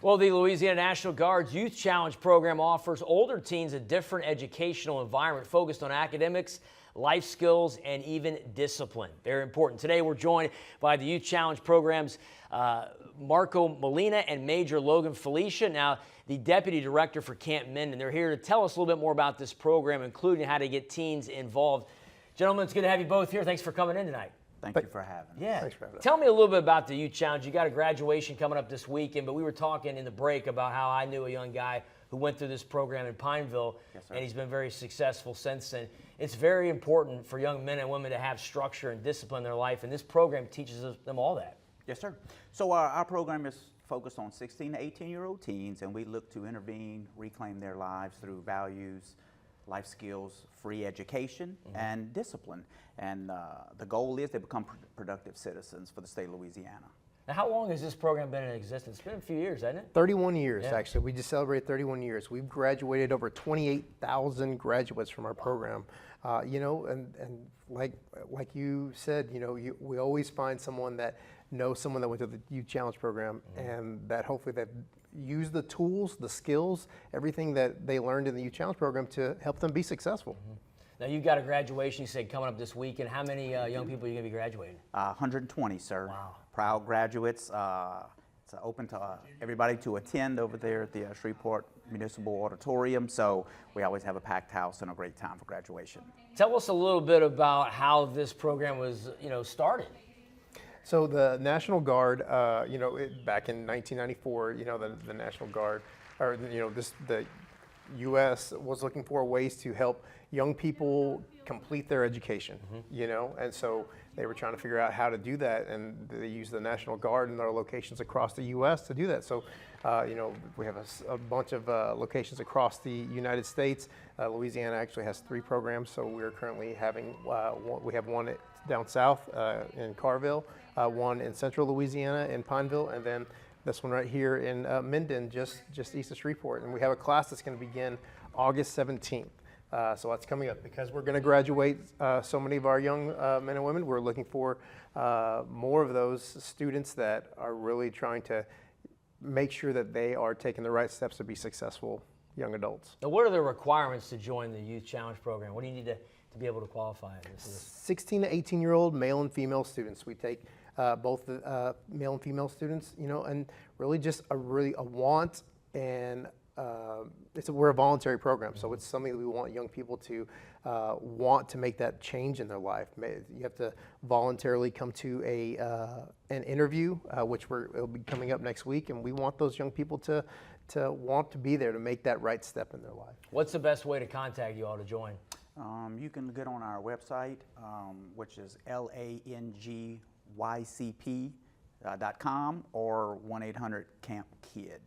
Well, the Louisiana National Guard's Youth Challenge program offers older teens a different educational environment focused on academics, life skills, and even discipline. Very important. Today, we're joined by the Youth Challenge program's Marco Molina and Major Logan Felicia, now the Deputy Director for Camp Minden. They're here to tell us a little bit more about this program, including how to get teens involved. Gentlemen, it's good to have you both here. Thanks for coming in tonight. Thank you for having us. Yeah. Thanks for having us. Tell me a little bit about the Youth Challenge. You got a graduation coming up this weekend, but we were talking in the break about how I knew a young guy who went through this program in Pineville, and he's been very successful since then. It's very important for young men and women to have structure and discipline in their life, and this program teaches them all that. Yes, sir. So our program is focused on 16 to 18-year-old teens, and we look to intervene, reclaim their lives through values, life skills, free education, and discipline. And the goal is they become productive citizens for the state of Louisiana. Now, how long has this program been in existence? It's been a few years, hasn't it? 31 years, actually. We just celebrated 31 years. We've graduated over 28,000 graduates from our program. You know, and like you said, you know, we always find someone that knows someone that went to the Youth Challenge program, and that hopefully they've used the tools, the skills, everything that they learned in the Youth Challenge program to help them be successful. Now, you've got a graduation, you said, coming up this weekend. How many young people are you going to be graduating? 120, sir. Wow. Proud graduates. It's open to everybody to attend over there at the Shreveport Municipal Auditorium. So we always have a packed house and a great time for graduation. Tell us a little bit about how this program was, started. So the National Guard, back in 1994, the National Guard, or the U.S. was looking for ways to help young people complete their education, and so they were trying to figure out how to do that, and they used the National Guard in their locations across the U.S. to do that. So, we have a bunch of locations across the United States. Louisiana actually has 3 programs, so we're currently having we have one down south in Carville, one in central Louisiana in Pineville, and then this one right here in Minden, just east of Shreveport. And we have a class that's going to begin August 17th. So that's coming up because we're going to graduate so many of our young men and women. We're looking for more of those students that are really trying to make sure that they are taking the right steps to be successful young adults. Now, what are the requirements to join the Youth Challenge program? What do you need to be able to qualify? 16 to 18-year-old male and female students. We take both the male and female students, and really just a want, and we're a voluntary program, so it's something that we want young people to want to make that change in their life. You have to voluntarily come to an interview, which it'll be coming up next week, and we want those young people to want to be there to make that right step in their life. What's the best way to contact you all to join? You can get on our website, which is langycp.com or 1-800-CAMP-KID.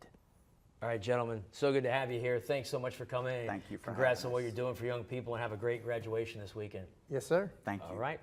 All right, gentlemen, so good to have you here. Thanks so much for coming in. Thank you for Congrats having on what us. you're doing for young people, and have a great graduation this weekend. Yes, sir. Thank you. All right.